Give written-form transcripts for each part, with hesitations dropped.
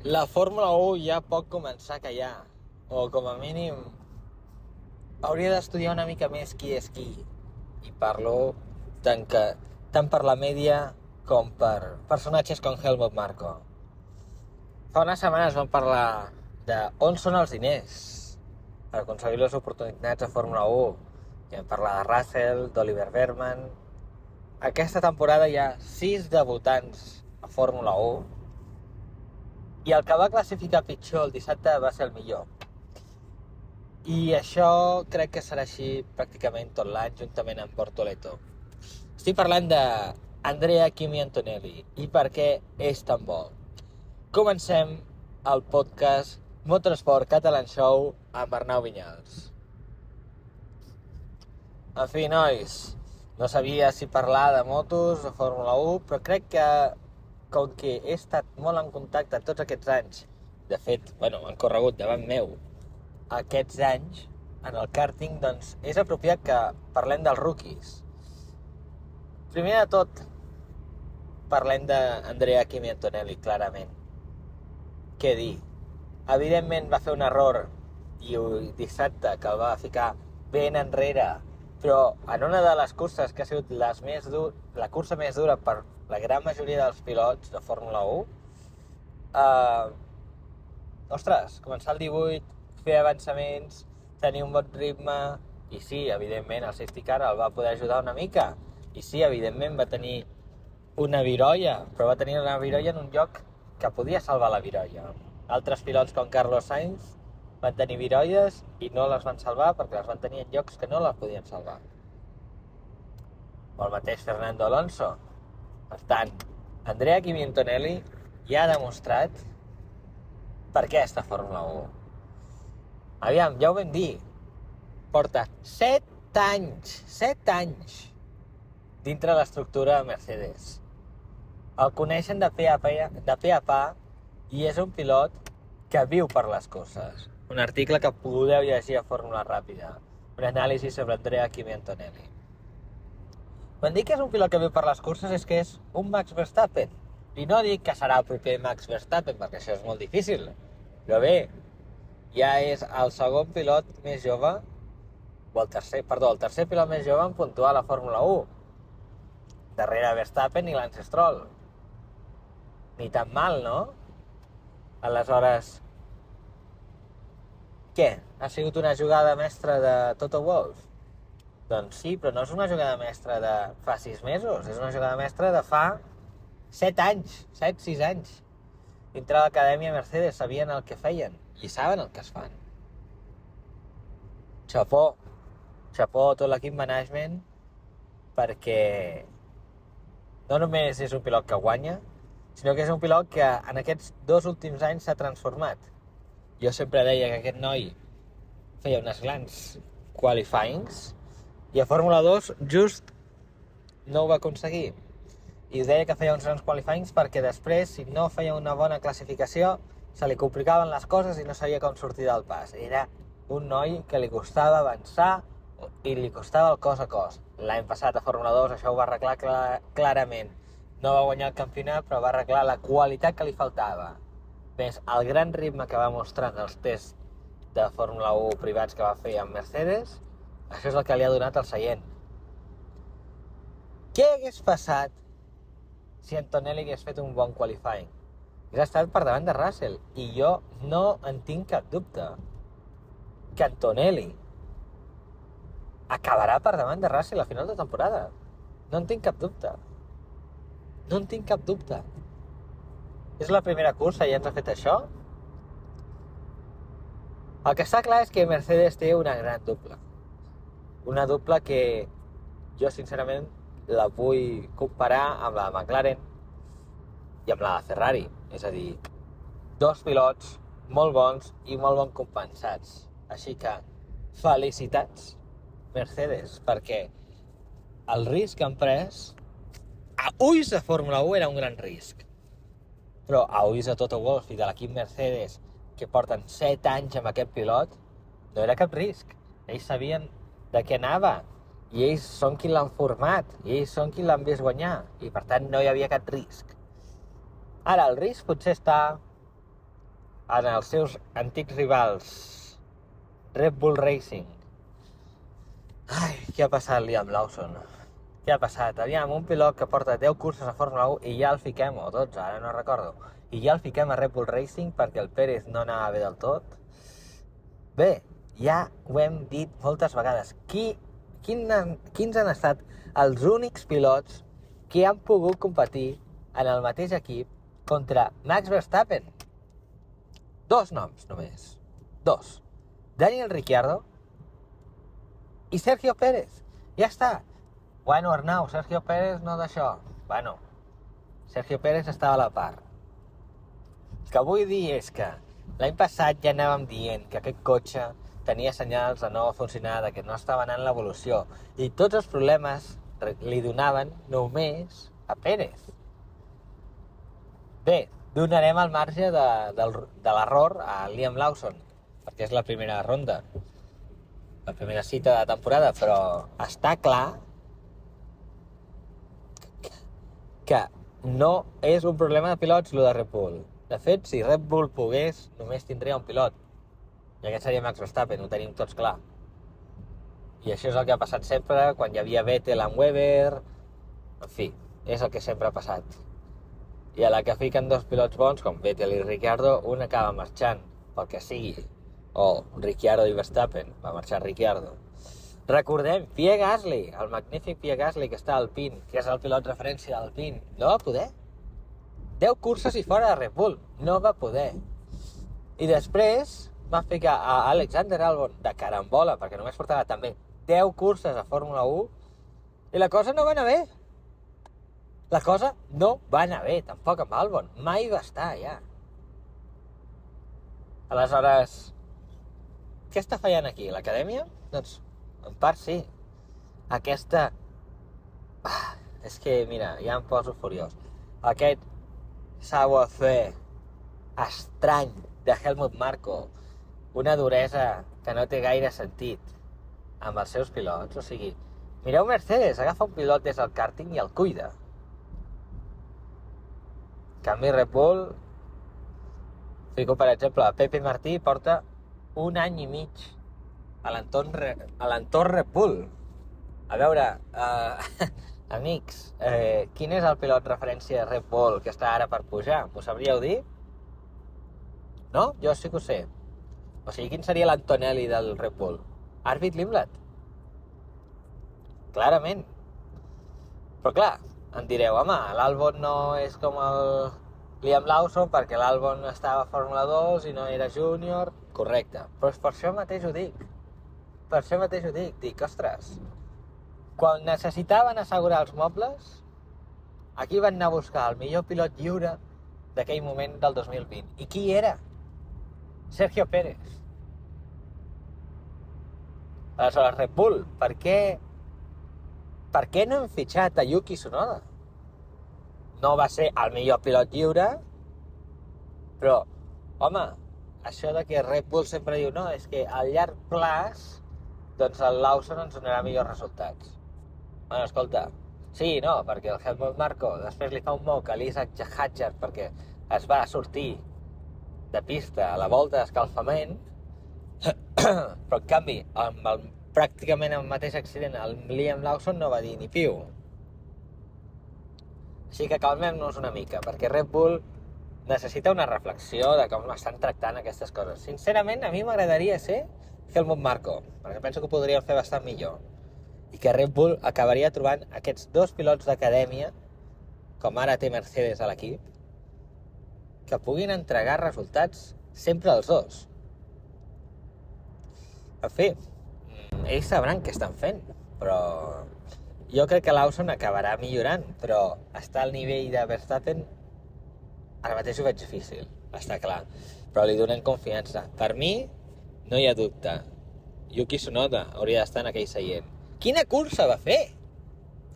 La Fórmula 1 ja pot començar a callar, o com a mínim hauria d'estudiar una mica més qui és qui, i parlo tant per la mèdia com per personatges com Helmut Marko. Fa unes setmanes vam parlar de on són els diners per aconseguir les oportunitats a Fórmula 1. I vam parlar de Russell, d'Oliver Berman. Aquesta temporada hi ha 6 debutants a Fórmula 1 i el que va classificar pitjor el dissabte va ser el millor. I això crec que serà així pràcticament tot l'any, juntament amb Bortoleto. Estic parlant d'Andrea Kimi Antonelli i per què és tan bo. Comencem el podcast Motorsport Catalan Show amb Arnau Vinyals. En fi, nois, no sabia si parlar de motos, de Fórmula 1, però crec que, com que he estat molt en contacte tots aquests anys, de fet, han corregut davant meu aquests anys en el karting, doncs és apropiat que parlem dels rookies. Primer de tot, parlem d'Andrea Kimi Antonelli, clarament. Què dir? Evidentment va fer un error i dissabte que el va ficar ben enrere, però en una de les curses que ha sigut la cursa més dura per la gran majoria dels pilots de Fórmula 1, començar el 18, fer avançaments, tenir un bon ritme, i sí, evidentment, el safety car el va poder ajudar una mica, i sí, evidentment, va tenir una virolla, però va tenir una virolla en un lloc que podia salvar la virolla. Altres pilots com Carlos Sainz van tenir virolles i no les van salvar perquè les van tenir en llocs que no les podien salvar. O el mateix Fernando Alonso. Per tant, Andrea Kimi Antonelli ja ha demostrat per què està a Fórmula 1. Aviam, ja ho vam dir, porta 7 anys dintre l'estructura de Mercedes. El coneixen de pe a pa i és un pilot que viu per les coses. Un article que podeu llegir a Fórmula Ràpida, un anàlisi sobre Andrea Kimi Antonelli. Quan dic que és un pilot que viu per les curses és que és un Max Verstappen. I no dic que serà el proper Max Verstappen, perquè això és molt difícil. Però bé, ja és el segon pilot més jove, el tercer pilot més jove en puntuar a la Fórmula 1. Darrere Verstappen i Lance Stroll. Ni tan mal, no? Aleshores, què? Ha sigut una jugada mestra de Toto Wolff? Doncs sí, però no és una jugada mestra de fa 6 mesos, és una jugada mestra de fa 7 anys, 6 anys. Dintre de l'acadèmia Mercedes sabien el que feien i saben el que es fan. Chapó a tot l'equip management, perquè no només és un pilot que guanya, sinó que és un pilot que en aquests 2 últims anys s'ha transformat. Jo sempre deia que aquest noi feia unes grans qualifyings i a Fórmula 2 just no ho va aconseguir. I us deia que feia uns grans qualifyings perquè després, si no feia una bona classificació, se li complicaven les coses i no sabia com sortir del pas. Era un noi que li costava avançar i li costava el cos a cos. L'any passat a Fórmula 2 això ho va arreglar clarament. No va guanyar el campionat, però va arreglar la qualitat que li faltava. Més el gran ritme que va mostrar en els tests de Fórmula 1 privats que va fer amb Mercedes, això és el que li ha donat el seient. Què hagués passat si Antonelli hagués fet un bon qualifying? Hagués estat per davant de Russell, i jo no en tinc cap dubte que Antonelli acabarà per davant de Russell a final de temporada. No en tinc cap dubte. És la primera cursa i ja ens ha fet això. El que està clar és que Mercedes té una gran dupla. Una dupla que jo sincerament la vull comparar amb la de McLaren i amb la de Ferrari. És a dir, 2 pilots molt bons i molt ben compensats. Així que, felicitats, Mercedes, perquè el risc que han pres a ulls de Fórmula 1 era un gran risc. Però a ulls de Toto Wolff i de l'equip Mercedes, que porten 7 anys amb aquest pilot, no era cap risc. Ells sabien de què anava i ells són qui l'han format i ells són qui l'han vist guanyar i per tant no hi havia cap risc. Ara el risc potser està en els seus antics rivals Red Bull Racing. Ai, què ha passat, Liam Lawson? Què ha passat? Aviam, un pilot que porta 10 curses a Fórmula 1 i ja el fiquem, o 12, ara no recordo, i ja el fiquem a Red Bull Racing perquè el Pérez no anava bé del tot. Bé, ja ho hem dit moltes vegades. Quins han estat els únics pilots que han pogut competir en el mateix equip contra Max Verstappen? 2 noms només. 2. Daniel Ricciardo i Sergio Pérez. Ja està. Bueno, Arnau, Sergio Pérez no d'això. Bueno, Sergio Pérez estava a la part. El que vull dir és que l'any passat ja anàvem dient que aquest cotxe tenia senyals de no funcionar, de que no estava anant l'evolució, i tots els problemes li donaven només a Pérez. Bé, donarem el marge de l'error a Liam Lawson, perquè és la primera ronda, la primera cita de temporada, però està clar que no és un problema de pilots, lo de Red Bull. De fet, si Red Bull pogués, només tindria un pilot, i aquest seria Max Verstappen, ho tenim tots clar. I això és el que ha passat sempre, quan hi havia Vettel amb Webber, en fi, és el que sempre ha passat. I a la que fiquen 2 pilots bons, com Vettel i Ricciardo, un acaba marxant, pel que sigui, o Ricciardo i Verstappen, va marxar Ricciardo. Recordem, Pierre Gasly, el magnífic Pierre Gasly que està al Alpine, que és el pilot referència del Alpine, no va poder. 10 curses i fora de Red Bull, no va poder. I després va ficar a Alexander Albon de carambola, perquè només portava també 10 curses a Fórmula 1, i la cosa no va anar bé. La cosa no va anar bé, tampoc amb Albon, mai va estar allà. Aleshores, què està fallant aquí? L'acadèmia? Doncs, en part sí. Aquesta... és que, mira, ja em poso furiós. Aquest savoir-faire estrany de Helmut Marko, una duresa que no té gaire sentit amb els seus pilots. O sigui, mireu Mercedes, agafa un pilot des del kàrting i el cuida. En canvi, Red Bull, fico per exemple, Pepe Martí porta 1 any i mig a l'entorn Red Bull. A veure, amics, quin és el pilot referència Red Bull que està ara per pujar? M'ho sabríeu dir? No? Jo sí que ho sé. O sigui, quin seria l'Antonelli del Red Bull? Arvid Lindblad. Clarament. Però clar, em direu, home, l'Albon no és com el Liam Lawson perquè l'Albon estava a Fórmula 2 i no era júnior. Correcte. Però és per això mateix ho dic. Per això mateix ho dic. Dic, ostres, quan necessitaven assegurar els mobles, aquí van anar a buscar el millor pilot lliure d'aquell moment del 2020. I qui era? Sergio Pérez. Aleshores, Red Bull, per què no han fitxat a Yuki Tsunoda? No va ser el millor pilot lliure, però, home, això de que Red Bull sempre diu no, és que a llarg plaç, doncs el Lawson ens donarà millors resultats. Bueno, escolta, sí, no, perquè el Helmut Marko després li fa un moc a l'Isaac Hadjar perquè es va sortir de pista a la volta d'escalfament, però en canvi, pràcticament el mateix accident, el Liam Lawson no va dir ni piu. Així que calmem-nos una mica, perquè Red Bull necessita una reflexió de com estan tractant aquestes coses. Sincerament, a mi m'agradaria ser Helmut Marko, perquè penso que ho podrien fer bastant millor. I que Red Bull acabaria trobant aquests 2 pilots d'acadèmia, com ara té Mercedes a l'equip, que puguin entregar resultats sempre els 2. En fi, ells sabran què estan fent, però jo crec que Lawson acabarà millorant, però estar al nivell de Verstappen ara mateix ho veig difícil, està clar, però li donen confiança. Per mi, no hi ha dubte, Yuki Tsunoda hauria d'estar en aquell seient. Quina cursa va fer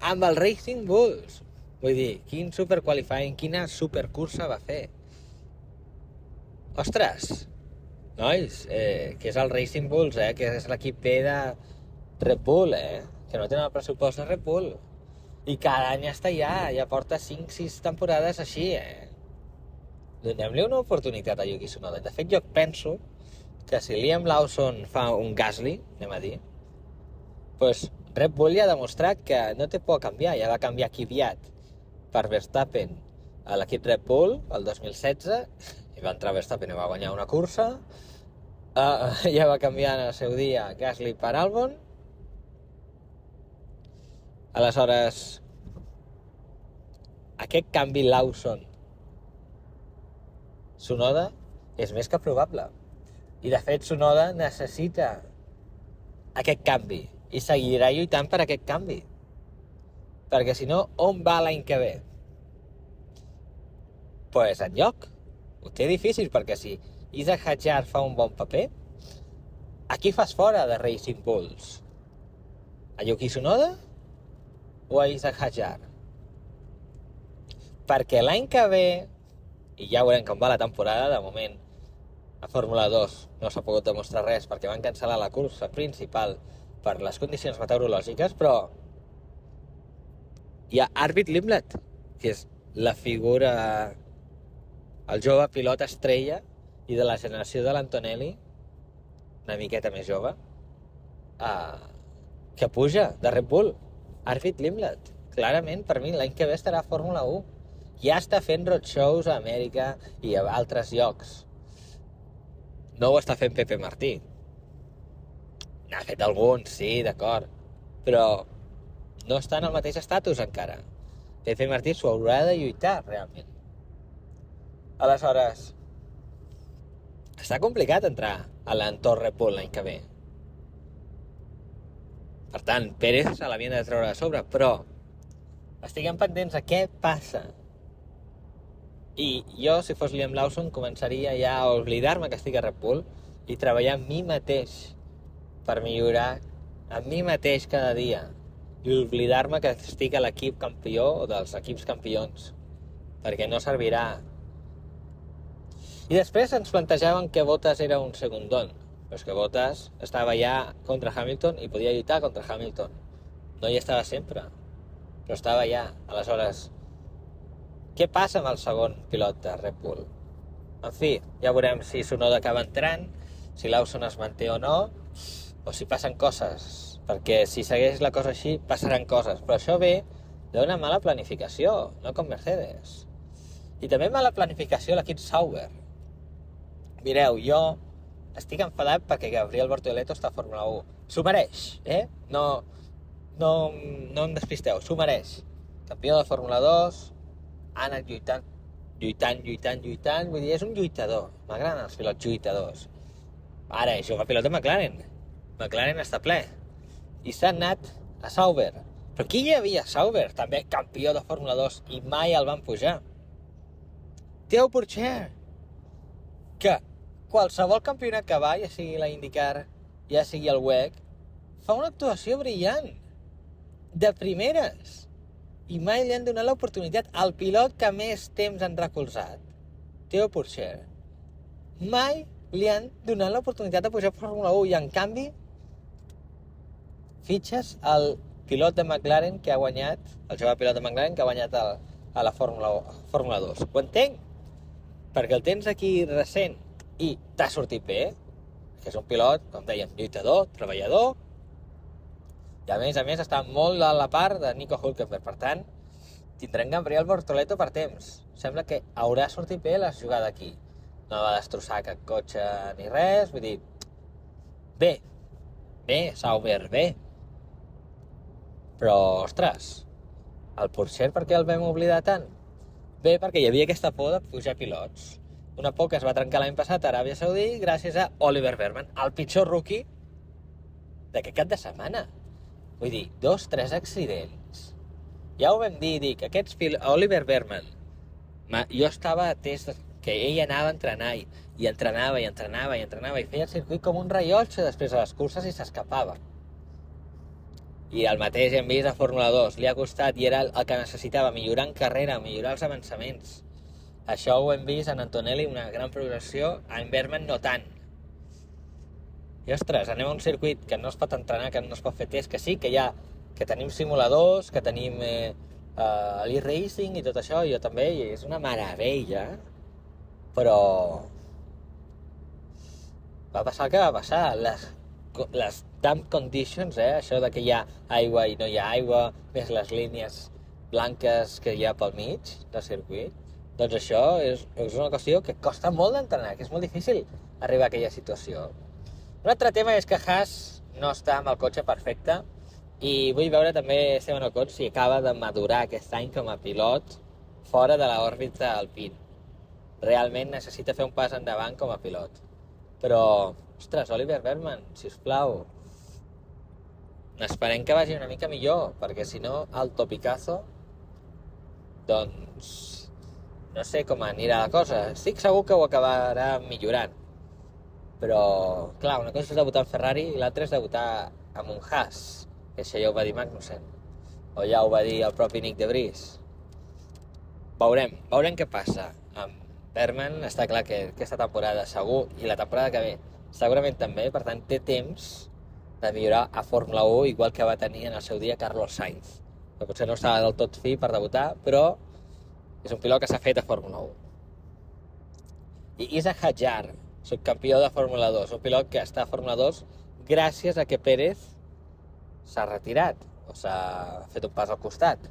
amb el Racing Bulls? Vull dir, quin superqualifying, quina supercursa va fer. Ostres, nois, que és el Racing Bulls, que és l'equip B de Red Bull, que no tenen el pressupost de Red Bull. I cada any està ja porta 5-6 temporades així, donem-li una oportunitat a Yuki Tsunoda. De fet, jo penso que si Liam Lawson fa un Gasly, anem a dir, doncs Red Bull ja ha demostrat que no té por a canviar. Ja va canviar Kvyat per Verstappen a l'equip Red Bull el 2016, i va entrar Verstappen i va guanyar una cursa. Ja va canviar en el seu dia Gasly per Albon. Aleshores, aquest canvi Lawson Tsunoda és més que probable. I de fet Tsunoda necessita aquest canvi i seguirà lluitant per aquest canvi. Perquè si no, on va l'any que ve? Pues enlloc. Ho té difícil, perquè si Isaac Hadjar fa un bon paper, a qui fas fora de Racing Bulls? A Yuki Tsunoda o a Isaac Hadjar? Perquè l'any que ve, i ja veurem com va la temporada, de moment a Fórmula 2 no s'ha pogut demostrar res perquè van cancel·lar la cursa principal per les condicions meteorològiques, però hi ha Arvid Limlet, que és la figura, el jove pilot estrella i de la generació de l'Antonelli, una miqueta més jove, que puja de Red Bull. Arvid Limlet, clarament, per mi, l'any que ve estarà a Fórmula 1. Ja està fent roadshows a Amèrica i a altres llocs. No ho està fent Pepe Martí. N'ha fet alguns, sí, d'acord, però no està en el mateix estatus encara. Pepe Martí s'ho haurà de lluitar, realment. Aleshores, està complicat entrar a l'entorn Red Bull l'any que ve. Per tant, Pérez se l'havien de treure de sobre, però estiguem pendents a què passa. I jo, si fos Liam Lawson, començaria ja a oblidar-me que estic a Red Bull i treballar amb mi mateix per millorar amb mi mateix cada dia i oblidar-me que estic a l'equip campió o dels equips campions, perquè no servirà. I després ens plantejaven que Bottas era un segundón, però és que Bottas estava ja contra Hamilton i podia lluitar contra Hamilton. No hi estava sempre, però estava ja. Aleshores, què passa amb el segon pilot de Red Bull? En fi, ja veurem si Tsunoda acaba entrant, si Lawson es manté o no, o si passen coses, perquè si segueix la cosa així, passaran coses. Però això ve d'una mala planificació, no com Mercedes. I també mala planificació a l'equip Sauber. Mireu, jo estic enfadat perquè Gabriel Bortoleto està a Fórmula 1. S'ho mereix, No em despisteu, s'ho mereix. Campió de Fórmula 2, ha anat lluitant, vull dir, és un lluitador. M'agraden els pilots lluitadors. Ara és jove pilot de McLaren. McLaren està ple. I s'ha anat a Sauber. Però qui hi havia a Sauber? També campió de Fórmula 2 i mai el van pujar. Theo Pourchaire, que qualsevol campionat que va, ja sigui la IndyCar, ja sigui el WEC, fa una actuació brillant, de primeres, i mai li han donat l'oportunitat al pilot que més temps han recolzat, Theo Pourchaire. Mai li han donat l'oportunitat de pujar a Fórmula 1 i, en canvi, fitxes el pilot de McLaren que ha guanyat, el jove pilot de McLaren que ha guanyat a la Fórmula 2. Ho entenc, perquè el tens aquí recent i t'ha sortit bé, que és un pilot, com dèiem, lluitador, treballador, i a més està molt a la part de Nico Hülkenberg. Per tant, tindrem Gabriel Bortoleto per temps. Sembla que haurà sortit bé la jugada aquí. No va destrossar cap cotxe ni res, vull dir, bé, Sauber, bé. Però, ostres, el Pourchaire per què el vam oblidar tant? Bé, perquè hi havia aquesta por de pujar pilots. Una por que es va trencar l'any passat a Aràbia Saudí gràcies a Oliver Behrman, el pitjor rookie d'aquest cap de setmana. Vull dir, 2-3 accidents. Ja ho vam dir que Oliver Behrman, jo estava atès que ell anava a entrenar i entrenava i feia el circuit com un rellotge després de les curses i s'escapava. I el mateix hem vist a Fórmula 2, li ha costat i era el que necessitava, millorar en carrera, millorar els avançaments. Això ho hem vist en Antonelli, una gran progressió, en Behrman no tant. I ostres, anem a un circuit que no es pot entrenar, que no es pot fer test, que sí, que tenim simuladors, que tenim l'e-racing i tot això, i jo també, i és una meravella. però va passar el que va passar. Les damp conditions, això de que hi ha aigua i no hi ha aigua, més les línies blanques que hi ha pel mig del circuit, doncs això és una qüestió que costa molt d'entrenar, que és molt difícil arribar a aquella situació. Un altre tema és que Haas no està amb el cotxe perfecte i vull veure també Esteban Ocon si acaba de madurar aquest any com a pilot fora de l'òrbita Alpine. Realment necessita fer un pas endavant com a pilot. Però, ostres, Oliver Bergman, sisplau, esperem que vagi una mica millor, perquè si no, el topicazo, doncs, no sé com anirà la cosa. Estic segur que ho acabarà millorant. Però, clar, una cosa és debutar en Ferrari i l'altra és debutar amb un Haas, que això ja ho va dir Magnussen, o ja ho va dir el propi Nick de Vries. Veurem què passa. Amb Bergman està clar que aquesta temporada segur, i la temporada que ve segurament també, per tant té temps de millorar a Fórmula 1, igual que va tenir en el seu dia Carlos Sainz, que potser no estava del tot fi per debutar, però és un pilot que s'ha fet a Fórmula 1. I Isa Hadjar, subcampió de Fórmula 2, un pilot que està a Fórmula 2 gràcies a que Pérez s'ha retirat, o s'ha fet un pas al costat.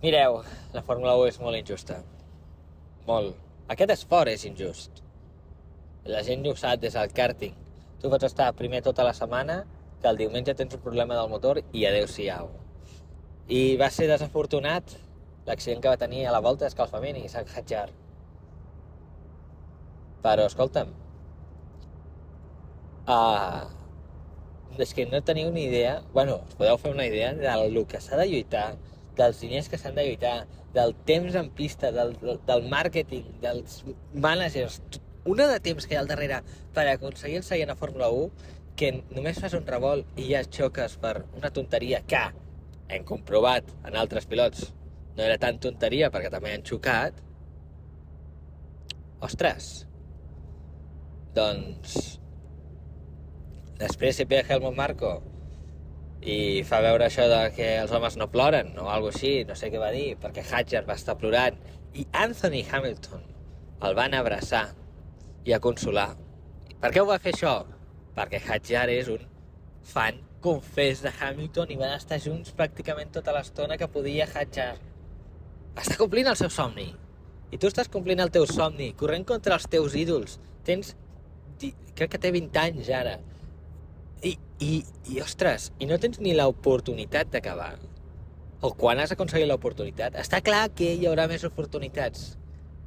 Mireu, la Fórmula 1 és molt injusta. Molt. Aquest esport és injust. La gent ho sap des del karting. Tu pots estar primer tota la setmana, que el diumenge tens un problema del motor i adeu-siau. I va ser desafortunat l'accident que va tenir a la volta d'escalfament i Isaac Hadjar. Però, escolta'm, és que no teniu ni idea, us podeu fer una idea del que s'ha de lluitar, dels diners que s'han de lluitar, del temps en pista, del màrqueting, dels mànagers, una de temps que hi ha al darrere per aconseguir el seient a Fórmula 1, que només fas un revolt i ja xoques per una tonteria que hem comprovat en altres pilots no era tan tonteria perquè també han xocat. Ostres, doncs després si ve Helmut Marko i fa veure això de que els homes no ploren o alguna així, no sé què va dir, perquè Hadjar va estar plorant i Anthony Hamilton el van abraçar i a consolar. Per què ho va fer això? Perquè Hadjar és un fan confés de Hamilton i van estar junts pràcticament tota l'estona que podia Hadjar. Està complint el seu somni. I tu estàs complint el teu somni, corrent contra els teus ídols. Crec que té 20 anys ara. I ostres, i no tens ni l'oportunitat d'acabar. O quan has aconseguit l'oportunitat. Està clar que hi haurà més oportunitats.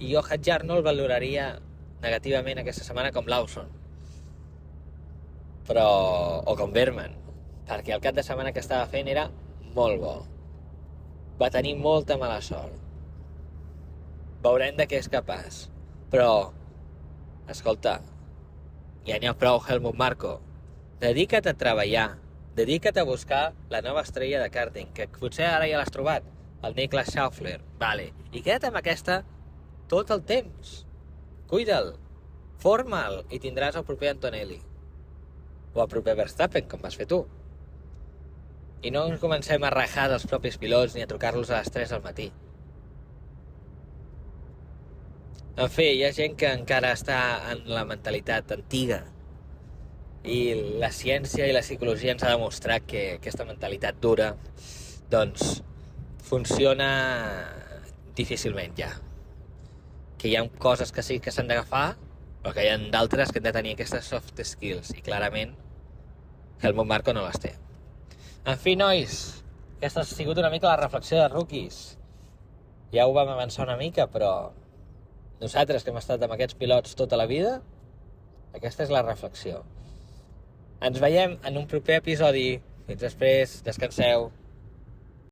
I jo Hadjar no el valoraria negativament aquesta setmana com Lawson. O com Bergman. Perquè el cap de setmana que estava fent era molt bo. Va tenir molta mala sort. Veurem de què és capaç. Però, escolta, ja n'hi ha prou Helmut Marko. Dedica't a treballar, dedica't a buscar la nova estrella de karting, que potser ara ja l'has trobat, el Niklas Schaeffler, vale, i queda't amb aquesta tot el temps. Cuida'l, forma'l i tindràs el proper Antonelli, o el proper Verstappen, com vas fer tu. I no ens comencem a rajar dels propis pilots ni a trucar-los a les 3 del matí. En fi, hi ha gent que encara està en la mentalitat antiga, i la ciència i la psicologia ens ha demostrat que aquesta mentalitat dura doncs funciona difícilment ja, que hi ha coses que sí que s'han d'agafar però que hi ha d'altres que han de tenir aquestes soft skills i clarament Helmut Marko no les té. En fi, nois, aquesta ha sigut una mica la reflexió de rookies. Ja ho vam avançar una mica, però nosaltres que hem estat amb aquests pilots tota la vida, aquesta és la reflexió. Ens veiem en un proper episodi. Fins després, descanseu.